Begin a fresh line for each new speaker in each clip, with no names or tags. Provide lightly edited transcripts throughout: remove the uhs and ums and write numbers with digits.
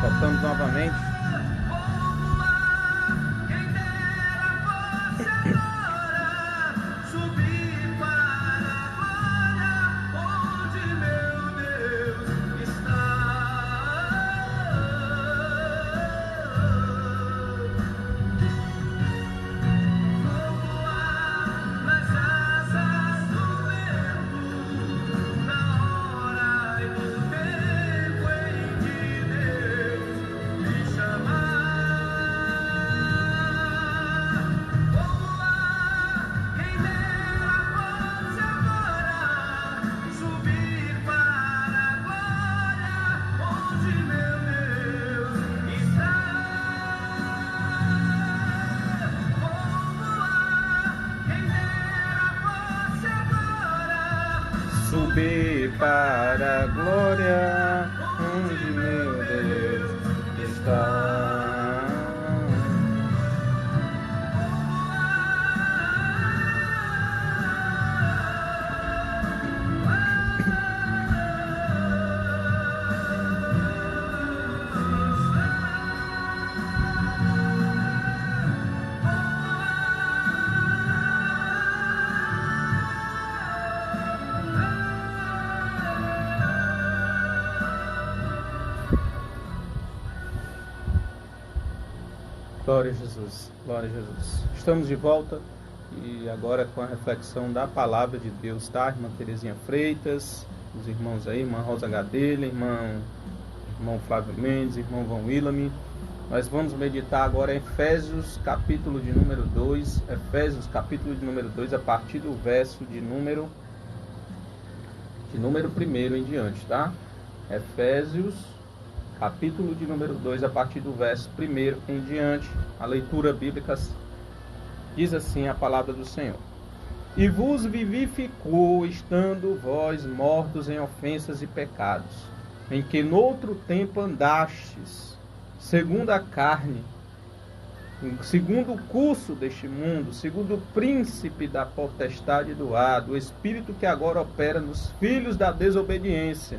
Voltamos novamente. Subir para a glória, onde meu Deus está. Glória a Jesus, glória a Jesus. Estamos de volta e agora com a reflexão da palavra de Deus, tá? Irmã Terezinha Freitas, os irmãos aí, irmã Rosa Gadelha, irmão Flávio Mendes, irmão Van Willamy. Nós vamos meditar agora em Efésios, capítulo de número 2, Efésios, capítulo de número 2, a partir do verso de número 1 em diante, tá? Efésios, capítulo de número 2, a partir do verso 1 em diante, a leitura bíblica diz assim a palavra do Senhor. E vos vivificou, estando vós mortos em ofensas e pecados, em que noutro tempo andastes, segundo a carne, segundo o curso deste mundo, segundo o príncipe da potestade do ar, do espírito que agora opera nos filhos da desobediência,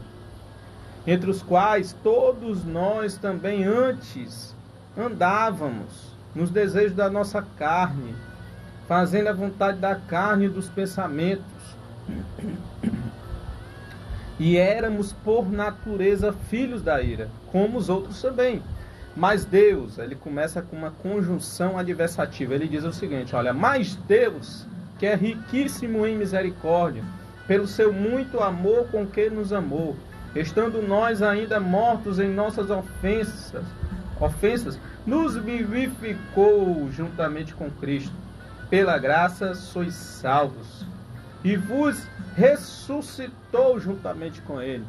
entre os quais todos nós também antes andávamos nos desejos da nossa carne, fazendo a vontade da carne e dos pensamentos. E éramos por natureza filhos da ira, como os outros também. Mas Deus, ele começa com uma conjunção adversativa. Ele diz o seguinte, olha, mas Deus, que é riquíssimo em misericórdia, pelo seu muito amor com que nos amou, estando nós ainda mortos em nossas ofensas, nos vivificou juntamente com Cristo. Pela graça sois salvos. E vos ressuscitou juntamente com Ele.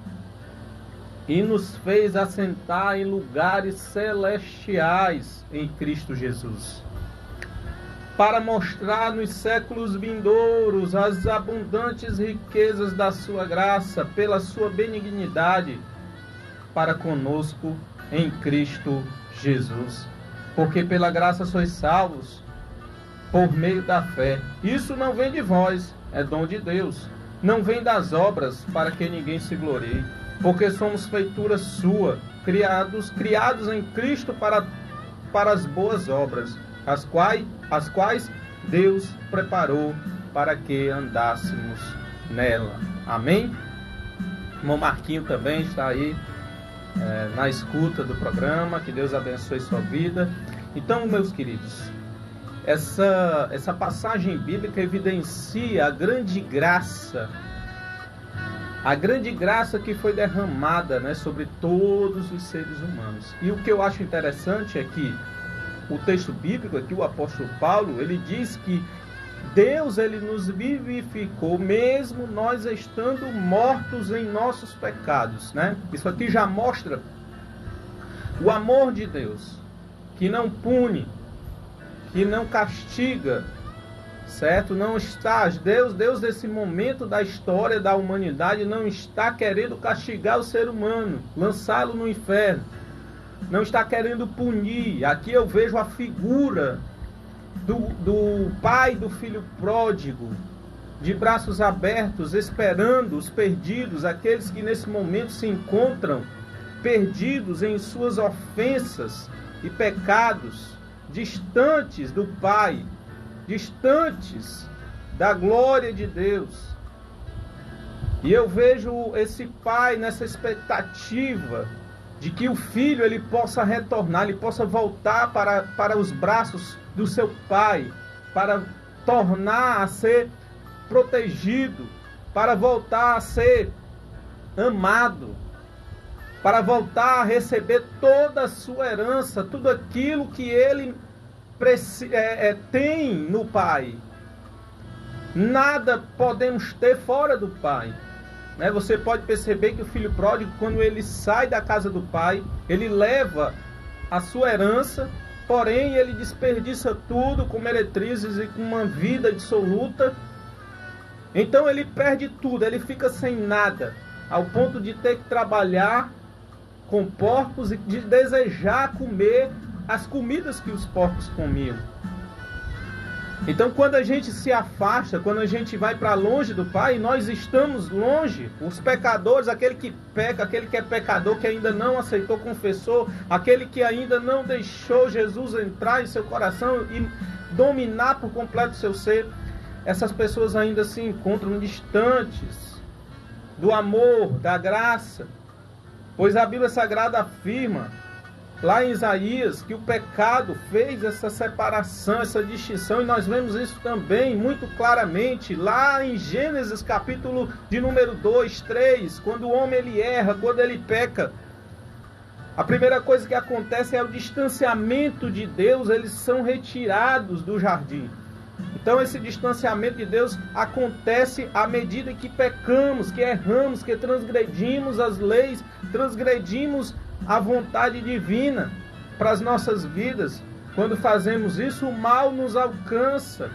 E nos fez assentar em lugares celestiais em Cristo Jesus, para mostrar nos séculos vindouros as abundantes riquezas da sua graça, pela sua benignidade, para conosco em Cristo Jesus. Porque pela graça sois salvos, por meio da fé. Isso não vem de vós, é dom de Deus. Não vem das obras, para que ninguém se glorie. Porque somos feitura sua, criados em Cristo para as boas obras, as quais Deus preparou para que andássemos nela. Amém? Irmão Marquinho também está aí na escuta do programa. Que Deus abençoe sua vida. Então, meus queridos, essa passagem bíblica evidencia a grande graça que foi derramada, né, sobre todos os seres humanos. E o que eu acho interessante é que o texto bíblico aqui, o apóstolo Paulo, ele diz que Deus, ele nos vivificou, mesmo nós estando mortos em nossos pecados, né? Isso aqui já mostra o amor de Deus, que não pune, que não castiga, certo? Não está, Deus nesse momento da história da humanidade não está querendo castigar o ser humano, lançá-lo no inferno. Não está querendo punir. Aqui eu vejo a figura do pai do filho pródigo, de braços abertos, esperando os perdidos, aqueles que nesse momento se encontram perdidos em suas ofensas e pecados, distantes do Pai, distantes da glória de Deus. E eu vejo esse pai nessa expectativa de que o filho ele possa retornar, ele possa voltar para os braços do seu pai, para tornar a ser protegido, para voltar a ser amado, para voltar a receber toda a sua herança, tudo aquilo que ele tem no pai. Nada podemos ter fora do pai. Você pode perceber que o filho pródigo, quando ele sai da casa do pai, ele leva a sua herança, porém ele desperdiça tudo com meretrizes e com uma vida dissoluta. Então ele perde tudo, ele fica sem nada, ao ponto de ter que trabalhar com porcos e de desejar comer as comidas que os porcos comiam. Então, quando a gente se afasta, quando a gente vai para longe do Pai, nós estamos longe. Os pecadores, aquele que peca, aquele que é pecador, que ainda não aceitou, confessou, aquele que ainda não deixou Jesus entrar em seu coração e dominar por completo o seu ser, essas pessoas ainda se encontram distantes do amor, da graça. Pois a Bíblia Sagrada afirma, lá em Isaías, que o pecado fez essa separação, essa distinção, e nós vemos isso também muito claramente lá em Gênesis capítulo de número 2, 3, quando o homem ele erra, quando ele peca. A primeira coisa que acontece é o distanciamento de Deus, eles são retirados do jardim. Então esse distanciamento de Deus acontece à medida que pecamos, que erramos, que transgredimos as leis, transgredimos a vontade divina para as nossas vidas. Quando fazemos isso, o mal nos alcança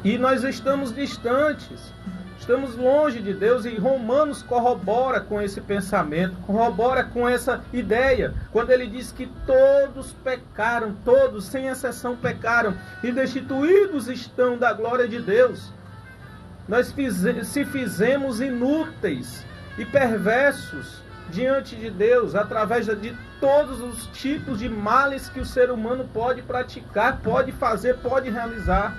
e nós estamos distantes, estamos longe de Deus. E Romanos corrobora com esse pensamento, corrobora com essa ideia, quando ele diz que todos pecaram, todos sem exceção pecaram e destituídos estão da glória de Deus. Nós se fizemos inúteis e perversos diante de Deus, através de todos os tipos de males que o ser humano pode praticar, pode fazer, pode realizar.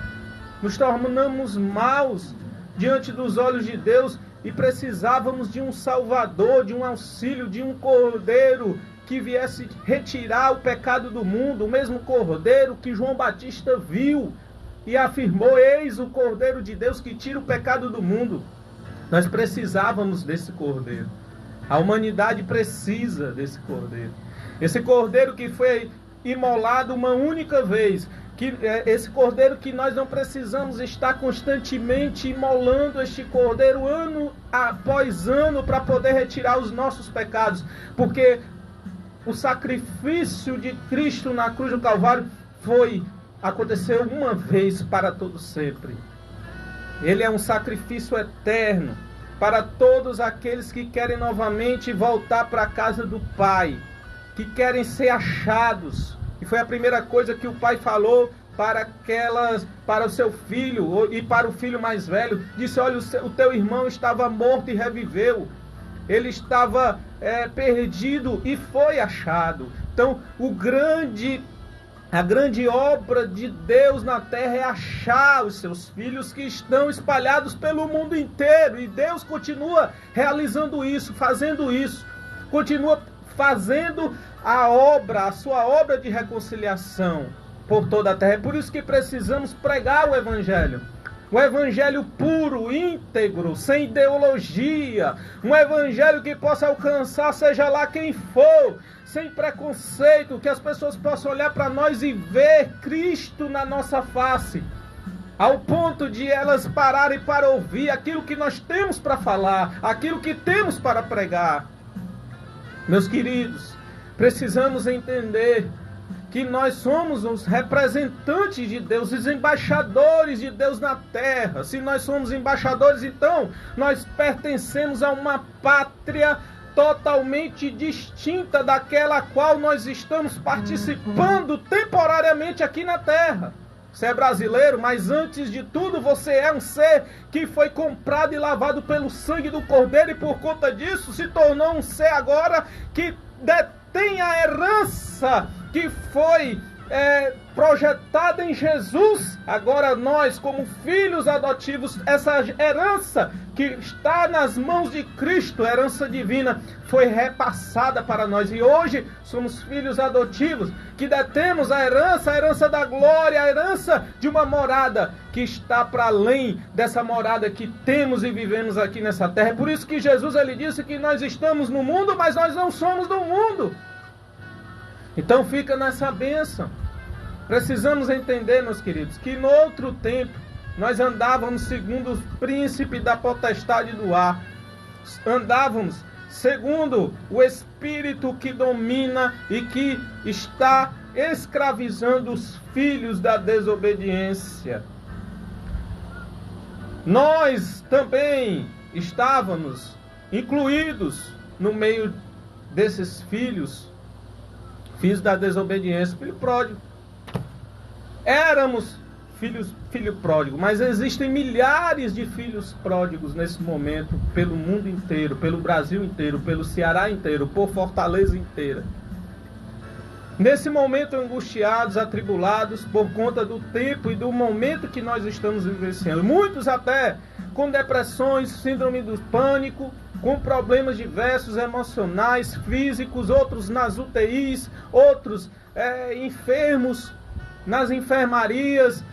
Nos tornamos maus diante dos olhos de Deus e precisávamos de um Salvador, de um auxílio, de um Cordeiro que viesse retirar o pecado do mundo, o mesmo Cordeiro que João Batista viu e afirmou: eis o Cordeiro de Deus que tira o pecado do mundo. Nós precisávamos desse Cordeiro. A humanidade precisa desse Cordeiro. Esse Cordeiro que foi imolado uma única vez. Esse Cordeiro que nós não precisamos estar constantemente imolando este Cordeiro ano após ano para poder retirar os nossos pecados. Porque o sacrifício de Cristo na cruz do Calvário aconteceu uma vez para todo sempre. Ele é um sacrifício eterno para todos aqueles que querem novamente voltar para a casa do Pai, que querem ser achados. E foi a primeira coisa que o Pai falou para o seu filho e para o filho mais velho. Disse: olha, o teu irmão estava morto e reviveu. Ele estava perdido e foi achado. Então, a grande obra de Deus na terra é achar os seus filhos que estão espalhados pelo mundo inteiro. E Deus continua realizando isso, fazendo isso. Continua fazendo a sua obra de reconciliação por toda a terra. É por isso que precisamos pregar o Evangelho. Um Evangelho puro, íntegro, sem ideologia. Um Evangelho que possa alcançar seja lá quem for, sem preconceito, que as pessoas possam olhar para nós e ver Cristo na nossa face, ao ponto de elas pararem para ouvir aquilo que nós temos para falar, aquilo que temos para pregar. Meus queridos, precisamos entender que nós somos os representantes de Deus, os embaixadores de Deus na terra. Se nós somos embaixadores, então nós pertencemos a uma pátria totalmente distinta daquela a qual nós estamos participando temporariamente aqui na terra. Você é brasileiro, mas antes de tudo você é um ser que foi comprado e lavado pelo sangue do Cordeiro, e por conta disso se tornou um ser agora que detém a herança que foi projetada em Jesus. Agora nós, como filhos adotivos, essa herança que está nas mãos de Cristo, herança divina, foi repassada para nós, e hoje somos filhos adotivos que detemos a herança da glória, a herança de uma morada que está para além dessa morada que temos e vivemos aqui nessa terra. É por isso que Jesus, ele disse que nós estamos no mundo, mas nós não somos do mundo. Então fica nessa bênção. Precisamos entender, meus queridos, que no outro tempo nós andávamos segundo o príncipe da potestade do ar. Andávamos segundo o espírito que domina e que está escravizando os filhos da desobediência. Nós também estávamos incluídos no meio desses filhos da desobediência, filho pródigo. Éramos filho pródigo, mas existem milhares de filhos pródigos nesse momento, pelo mundo inteiro, pelo Brasil inteiro, pelo Ceará inteiro, por Fortaleza inteira. Nesse momento angustiados, atribulados, por conta do tempo e do momento que nós estamos vivenciando. Muitos até com depressões, síndrome do pânico, com problemas diversos emocionais, físicos, outros nas UTIs, outros enfermos nas enfermarias,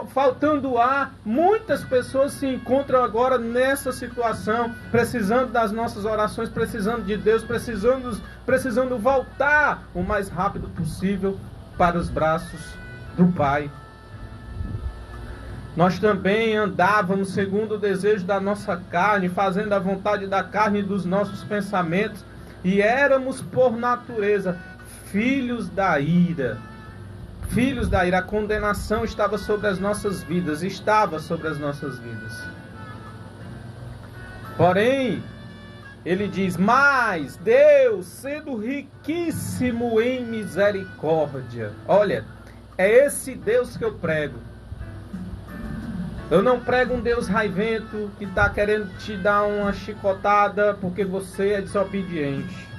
faltando ar. Muitas pessoas se encontram agora nessa situação, precisando das nossas orações, precisando de Deus, precisando voltar o mais rápido possível para os braços do Pai. Nós também andávamos segundo o desejo da nossa carne, fazendo a vontade da carne e dos nossos pensamentos, e éramos por natureza filhos da ira. Filhos da ira. A condenação estava sobre as nossas vidas, Porém, ele diz: mas Deus, sendo riquíssimo em misericórdia. Olha, é esse Deus que eu prego. Eu não prego um Deus raivento que está querendo te dar uma chicotada porque você é desobediente.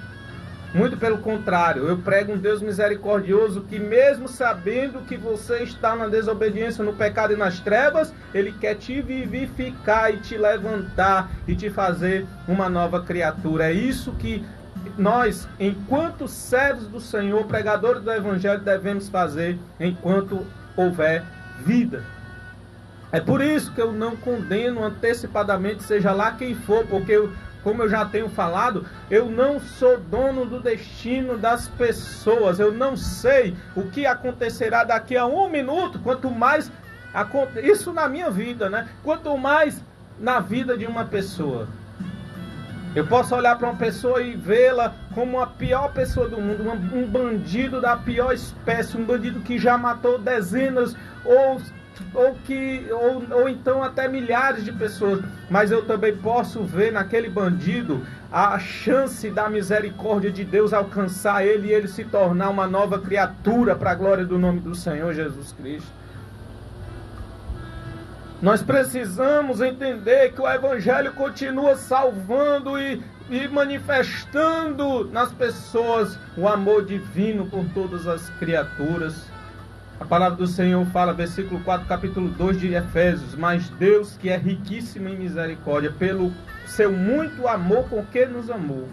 Muito pelo contrário, eu prego um Deus misericordioso que, mesmo sabendo que você está na desobediência, no pecado e nas trevas, Ele quer te vivificar e te levantar e te fazer uma nova criatura. É isso que nós, enquanto servos do Senhor, pregadores do Evangelho, devemos fazer enquanto houver vida. É por isso que eu não condeno antecipadamente, seja lá quem for, porque como eu já tenho falado, eu não sou dono do destino das pessoas. Eu não sei o que acontecerá daqui a 1 minuto, quanto mais isso na minha vida, né? Quanto mais na vida de uma pessoa. Eu posso olhar para uma pessoa e vê-la como a pior pessoa do mundo, um bandido da pior espécie, um bandido que já matou dezenas ou então até milhares de pessoas, mas eu também posso ver naquele bandido a chance da misericórdia de Deus alcançar ele e ele se tornar uma nova criatura para a glória do nome do Senhor Jesus Cristo. Nós precisamos entender que o Evangelho continua salvando e manifestando nas pessoas o amor divino por todas as criaturas. A palavra do Senhor fala, versículo 4, capítulo 2 de Efésios: mas Deus, que é riquíssimo em misericórdia, pelo seu muito amor com que nos amou,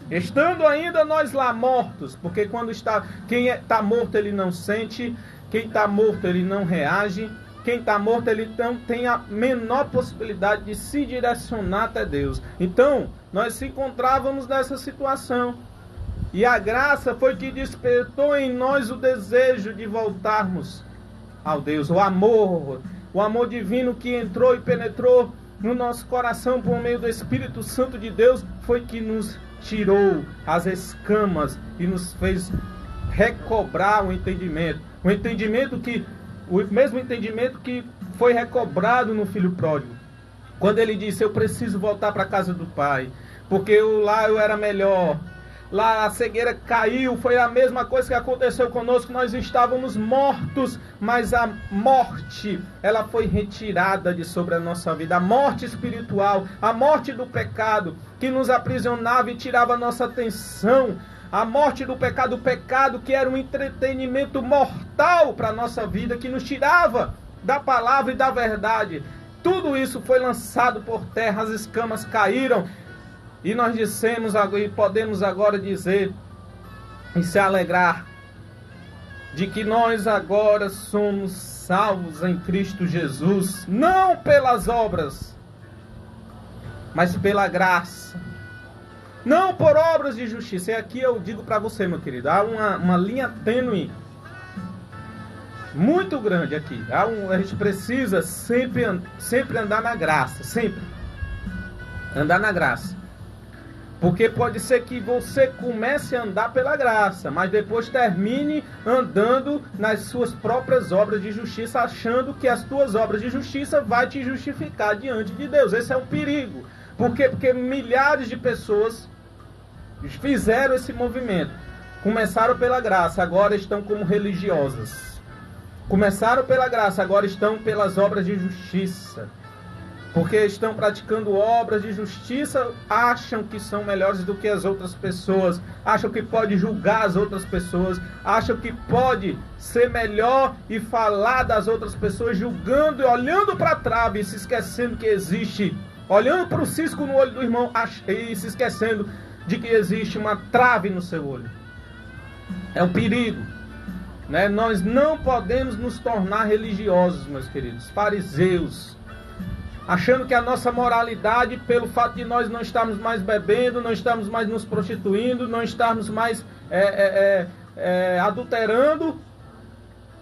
estando ainda nós lá mortos, porque quem está morto ele não sente, quem está morto ele não reage, quem está morto ele não tem a menor possibilidade de se direcionar até Deus. Então, nós se encontrávamos nessa situação. E a graça foi que despertou em nós o desejo de voltarmos ao Deus. O amor divino que entrou e penetrou no nosso coração por meio do Espírito Santo de Deus foi que nos tirou as escamas e nos fez recobrar o entendimento. O mesmo entendimento que foi recobrado no filho pródigo. Quando ele disse: eu preciso voltar para a casa do Pai, porque lá eu era melhor. lá a cegueira caiu, foi a mesma coisa que aconteceu conosco, nós estávamos mortos, mas a morte, ela foi retirada de sobre a nossa vida, a morte espiritual, a morte do pecado, que nos aprisionava e tirava a nossa atenção, a morte do pecado, o pecado que era um entretenimento mortal para a nossa vida, que nos tirava da palavra e da verdade. Tudo isso foi lançado por terra, as escamas caíram, e nós dissemos, e podemos agora dizer e se alegrar de que nós agora somos salvos em Cristo Jesus, não pelas obras, mas pela graça. Não por obras de justiça. E aqui eu digo para você, meu querido, há uma linha tênue muito grande aqui. A gente precisa sempre andar na graça, sempre andar na graça. Porque pode ser que você comece a andar pela graça, mas depois termine andando nas suas próprias obras de justiça, achando que as tuas obras de justiça vai te justificar diante de Deus. Esse é um perigo. Por quê? Porque milhares de pessoas fizeram esse movimento. Começaram pela graça, agora estão como religiosas. Começaram pela graça, agora estão pelas obras de justiça. Porque estão praticando obras de justiça, acham que são melhores do que as outras pessoas, acham que pode julgar as outras pessoas, acham que pode ser melhor e falar das outras pessoas, julgando e olhando para a trave e se esquecendo que existe, olhando para o cisco no olho do irmão e se esquecendo de que existe uma trave no seu olho. É um perigo, né? Nós não podemos nos tornar religiosos, meus queridos, fariseus, achando que a nossa moralidade, pelo fato de nós não estarmos mais bebendo, não estarmos mais nos prostituindo, não estarmos mais adulterando,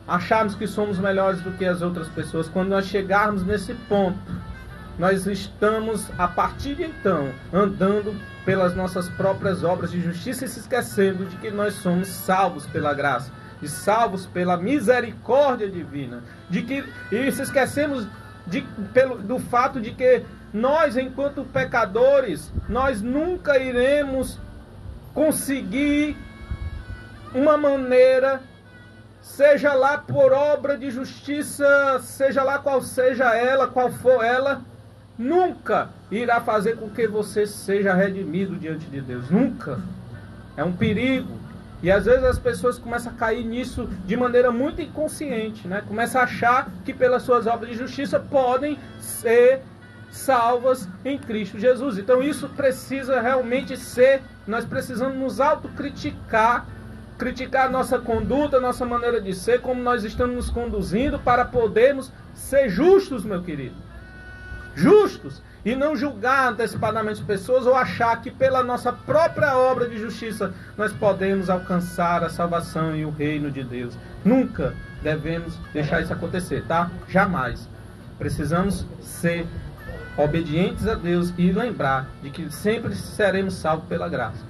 acharmos que somos melhores do que as outras pessoas. Quando nós chegarmos nesse ponto, nós estamos, a partir de então, andando pelas nossas próprias obras de justiça e se esquecendo de que nós somos salvos pela graça, e salvos pela misericórdia divina, e se esquecemos do fato de que nós, enquanto pecadores, nós nunca iremos conseguir uma maneira, seja lá por obra de justiça, seja lá qual seja ela, qual for ela, nunca irá fazer com que você seja redimido diante de Deus. Nunca. É um perigo. E às vezes as pessoas começam a cair nisso de maneira muito inconsciente, né? Começam a achar que pelas suas obras de justiça podem ser salvas em Cristo Jesus. Então isso precisa realmente ser, nós precisamos nos autocriticar, criticar a nossa conduta, a nossa maneira de ser, como nós estamos nos conduzindo para podermos ser justos, meu querido. Justos. E não julgar antecipadamente pessoas ou achar que pela nossa própria obra de justiça nós podemos alcançar a salvação e o reino de Deus. Nunca devemos deixar isso acontecer, tá? Jamais. Precisamos ser obedientes a Deus e lembrar de que sempre seremos salvos pela graça.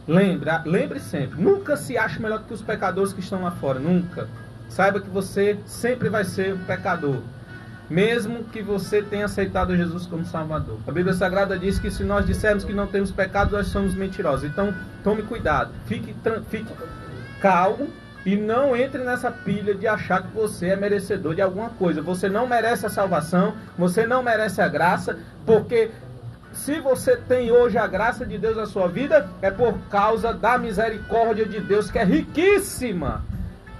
Lembre sempre, nunca se ache melhor que os pecadores que estão lá fora, nunca. Saiba que você sempre vai ser um pecador, mesmo que você tenha aceitado Jesus como Salvador. A Bíblia Sagrada diz que se nós dissermos que não temos pecado, nós somos mentirosos. Então, tome cuidado, fique calmo e não entre nessa pilha de achar que você é merecedor de alguma coisa. Você não merece a salvação, você não merece a graça, porque se você tem hoje a graça de Deus na sua vida, é por causa da misericórdia de Deus, que é riquíssima,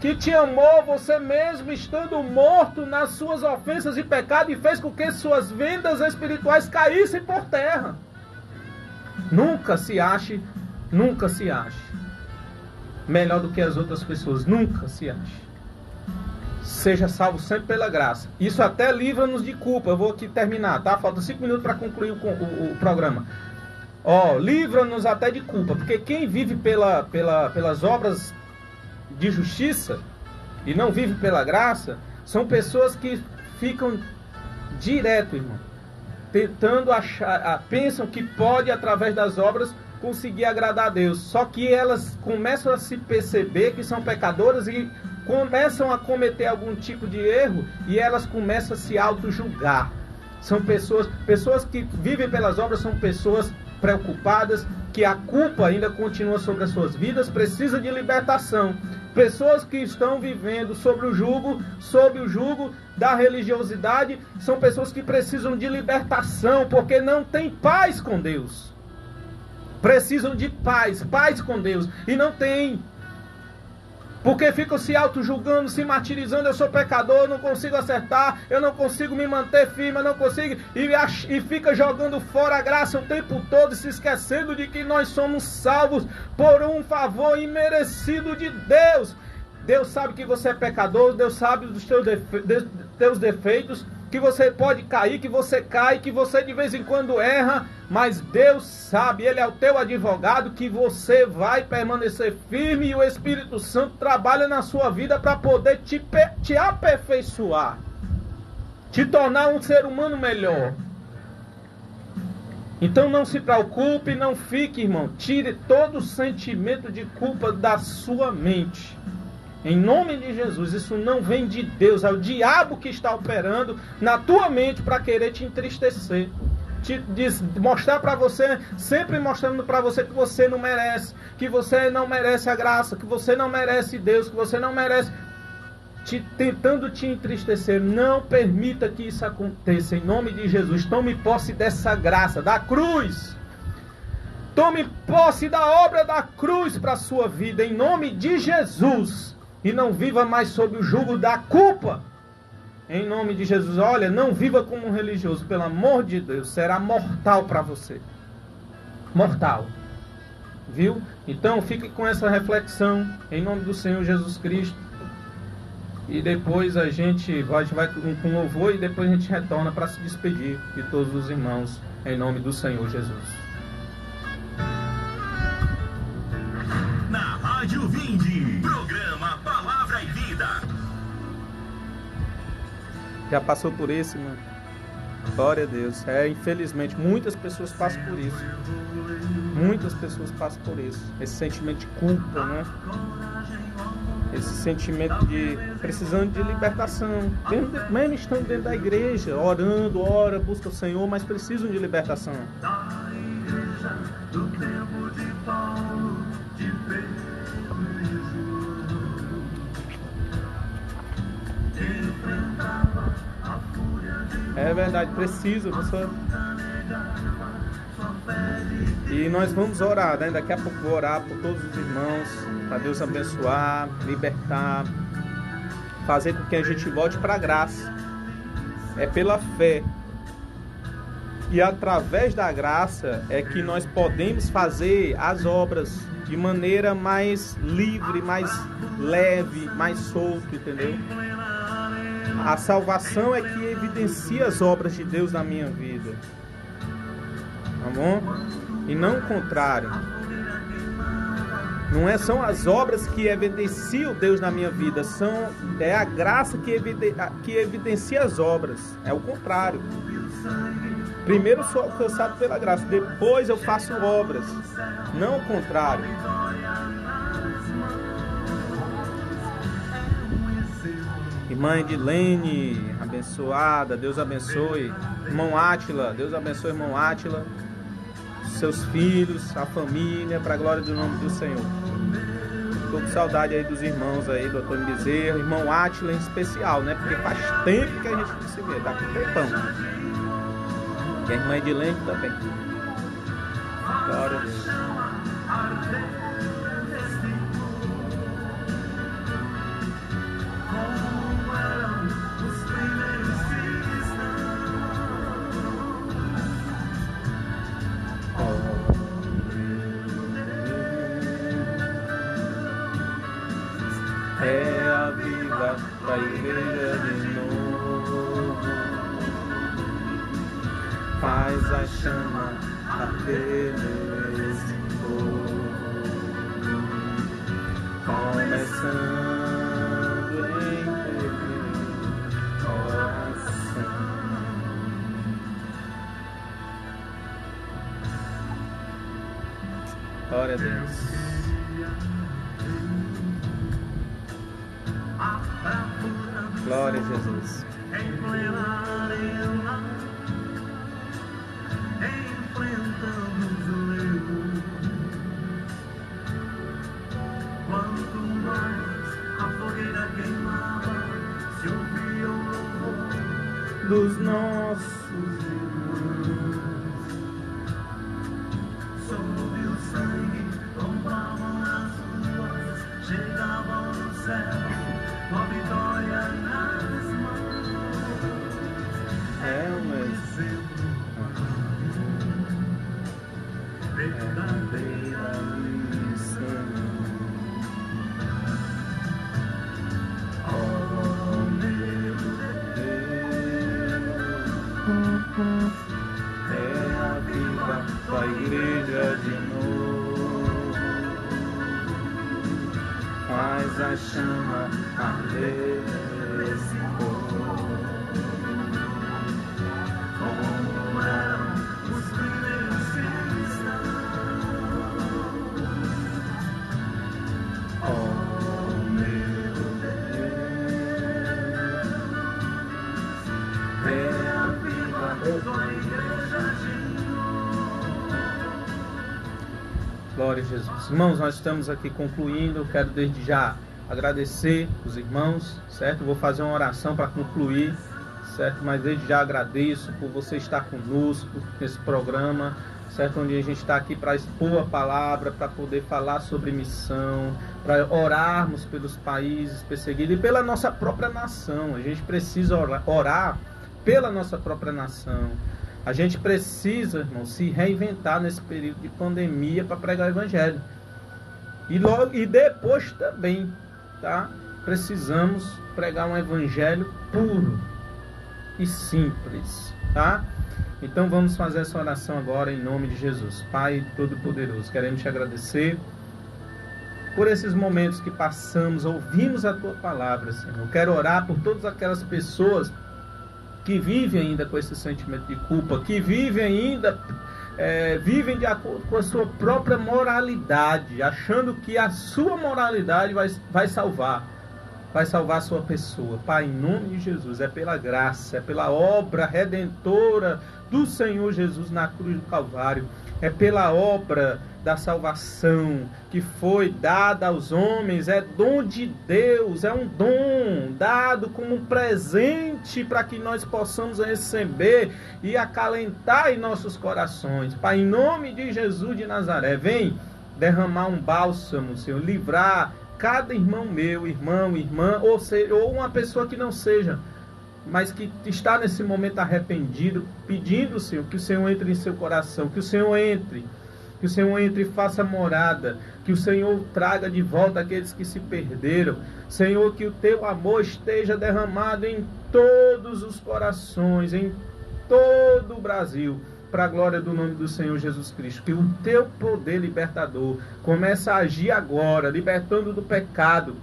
que te amou você mesmo estando morto nas suas ofensas e pecados e fez com que suas vendas espirituais caíssem por terra. Nunca se ache melhor do que as outras pessoas, nunca se ache. Seja salvo sempre pela graça. Isso até livra-nos de culpa. Eu vou aqui terminar, tá? Faltam 5 minutos para concluir o programa. Livra-nos até de culpa, porque quem vive pelas obras de justiça e não vive pela graça, são pessoas que ficam direto, irmão, tentando pensam que pode, através das obras, conseguir agradar a Deus. Só que elas começam a se perceber que são pecadoras e começam a cometer algum tipo de erro e elas começam a se auto-julgar. São pessoas que vivem pelas obras, são pessoas preocupadas, que a culpa ainda continua sobre as suas vidas, precisa de libertação. Pessoas que estão vivendo sob o jugo da religiosidade, são pessoas que precisam de libertação, porque não têm paz com Deus. Precisam de paz com Deus, e não tem. Porque ficam se auto-julgando, se martirizando, eu sou pecador, eu não consigo acertar, eu não consigo me manter firme, eu não consigo, e fica jogando fora a graça o tempo todo, se esquecendo de que nós somos salvos por um favor imerecido de Deus. Deus sabe que você é pecador, Deus sabe dos teus defeitos, que você pode cair, que você cai, que você de vez em quando erra, mas Deus sabe, Ele é o teu advogado, que você vai permanecer firme, e o Espírito Santo trabalha na sua vida para poder te aperfeiçoar, te tornar um ser humano melhor. Então não se preocupe, não fique, irmão, tire todo o sentimento de culpa da sua mente. Em nome de Jesus, isso não vem de Deus, é o diabo que está operando na tua mente para querer te entristecer. Mostrar para você, sempre mostrando para você que você não merece, que você não merece a graça, que você não merece Deus, que você não merece, tentando te entristecer. Não permita que isso aconteça, em nome de Jesus. Tome posse dessa graça, da cruz. Tome posse da obra da cruz para a sua vida, em nome de Jesus. E não viva mais sob o jugo da culpa. Em nome de Jesus. Olha, não viva como um religioso. Pelo amor de Deus. Será mortal para você. Mortal. Viu? Então fique com essa reflexão. Em nome do Senhor Jesus Cristo. E depois a gente vai com louvor. E depois a gente retorna para se despedir de todos os irmãos. Em nome do Senhor Jesus.
Na Rádio Vinde, programa Palavra e Vida.
Já passou por isso, mano? Glória a Deus. Infelizmente, muitas pessoas passam por isso. Muitas pessoas passam por isso. Esse sentimento de culpa, né? Esse sentimento de precisando de libertação. Mesmo estando dentro da igreja, orando, busca o Senhor, mas precisam de libertação. É verdade, precisa, pessoal. E nós vamos orar, né? Daqui a pouco vou orar por todos os irmãos, para Deus abençoar, libertar, fazer com que a gente volte para a graça. É pela fé. E através da graça é que nós podemos fazer as obras de maneira mais livre, mais leve, mais solto, entendeu? A salvação é que evidencia as obras de Deus na minha vida. Tá bom? E não o contrário. Não são as obras que evidenciam Deus na minha vida, é a graça que evidencia as obras. É o contrário. Primeiro eu sou alcançado pela graça, depois eu faço obras. Não o contrário. Irmã Edilene, abençoada, Deus abençoe. Irmão Átila, Deus abençoe, irmão Átila. Seus filhos, a família, para a glória do nome do Senhor. Estou com saudade aí dos irmãos aí, do Antônio Bezerra, irmão Átila em especial, né? Porque faz tempo que a gente não se vê, tá com tempão. E a irmã Edilene também. Glória a Deus. É a vida da igreja de novo, faz a chama arder nesse povo, começando em teu coração. Glória a Deus. Glória a Jesus. dos nossos irmãos.
Sob o sangue, tombavam as ruas, chegavam no céu, com a vitória nas mãos.
É um exemplo,
verdadeira lição. Oh, meu Deus,
é a viva tua igreja de novo, faz a chama arder esse povo,
como eram os primeiros cristãos. Oh, meu Deus, é a viva tua igreja de novo.
Glória a Jesus. Irmãos, nós estamos aqui concluindo. Eu quero desde já agradecer os irmãos, certo? Vou fazer uma oração para concluir, certo? Mas desde já agradeço por você estar conosco nesse programa, certo? Onde a gente está aqui para expor a palavra, para poder falar sobre missão, para orarmos pelos países perseguidos e pela nossa própria nação. A gente precisa orar pela nossa própria nação. A gente precisa, irmão, se reinventar nesse período de pandemia para pregar o evangelho. E depois também, tá? Precisamos pregar um evangelho puro e simples, tá? Então vamos fazer essa oração agora em nome de Jesus. Pai Todo-Poderoso, queremos te agradecer por esses momentos que passamos, ouvimos a tua palavra, Senhor. Eu quero orar por todas aquelas pessoas que vivem ainda com esse sentimento de culpa, que vivem ainda, vivem de acordo com a sua própria moralidade, achando que a sua moralidade vai salvar a sua pessoa. Pai, em nome de Jesus, é pela graça, é pela obra redentora do Senhor Jesus na cruz do Calvário, é pela obra da salvação que foi dada aos homens, é dom de Deus, é um dom dado como um presente para que nós possamos receber e acalentar em nossos corações. Pai, em nome de Jesus de Nazaré, vem derramar um bálsamo, Senhor, livrar cada irmão meu, irmão, irmã, ou uma pessoa que não seja, mas que está nesse momento arrependido, pedindo, Senhor, que o Senhor entre em seu coração, que o Senhor entre e faça morada, que o Senhor traga de volta aqueles que se perderam. Senhor, que o teu amor esteja derramado em todos os corações, em todo o Brasil, para a glória do nome do Senhor Jesus Cristo. Que o teu poder libertador comece a agir agora, libertando do pecado,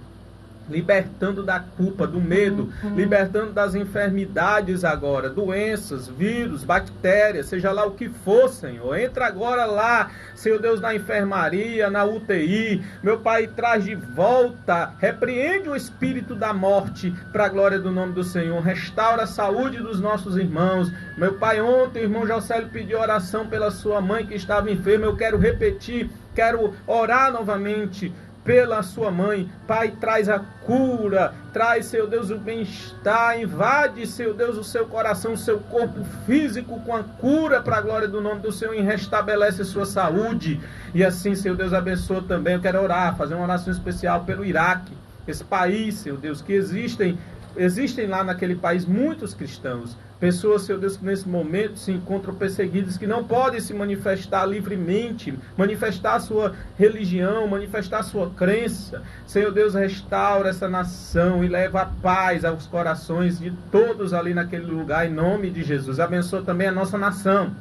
libertando da culpa, do medo, libertando das enfermidades agora, doenças, vírus, bactérias, seja lá o que for, Senhor. Entra agora lá, Senhor Deus, na enfermaria, na UTI, meu Pai, traz de volta, repreende o espírito da morte para a glória do nome do Senhor, restaura a saúde dos nossos irmãos. Meu Pai, ontem o irmão Jocélio pediu oração pela sua mãe que estava enferma. Eu quero repetir, quero orar novamente pela sua mãe. Pai, traz a cura, traz, Senhor Deus, o bem-estar, invade, Senhor Deus, o seu coração, o seu corpo físico com a cura para a glória do nome do Senhor e restabelece sua saúde. E assim, Senhor Deus, abençoa também. Eu quero orar, fazer uma oração especial pelo Iraque, esse país, Senhor Deus, que existem lá naquele país muitos cristãos, pessoas, Senhor Deus, que nesse momento se encontram perseguidas, que não podem se manifestar livremente, manifestar a sua religião, manifestar a sua crença. Senhor Deus, restaura essa nação e leva a paz aos corações de todos ali naquele lugar, em nome de Jesus. Abençoa também a nossa nação.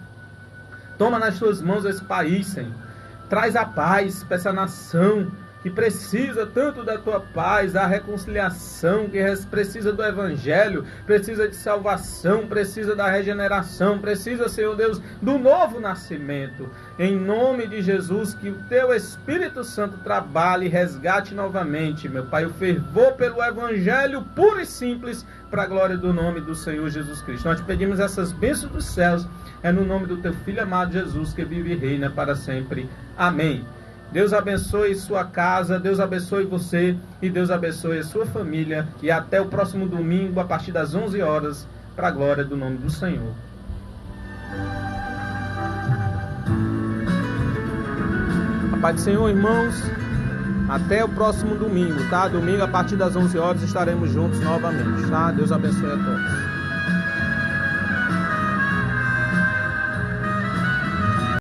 Toma nas suas mãos esse país, Senhor. Traz a paz para essa nação que precisa tanto da tua paz, da reconciliação, que precisa do evangelho, precisa de salvação, precisa da regeneração, precisa, Senhor Deus, do novo nascimento. Em nome de Jesus, que o teu Espírito Santo trabalhe e resgate novamente, meu Pai, o fervor pelo evangelho puro e simples, para a glória do nome do Senhor Jesus Cristo. Nós te pedimos essas bênçãos dos céus, é no nome do teu Filho amado Jesus, que vive e reina para sempre. Amém. Deus abençoe sua casa, Deus abençoe você e Deus abençoe a sua família. E até o próximo domingo, a partir das 11 horas, para a glória do nome do Senhor. A paz do Senhor, irmãos. Até o próximo domingo, tá? Domingo, a partir das 11 horas, estaremos juntos novamente, tá? Deus abençoe a todos.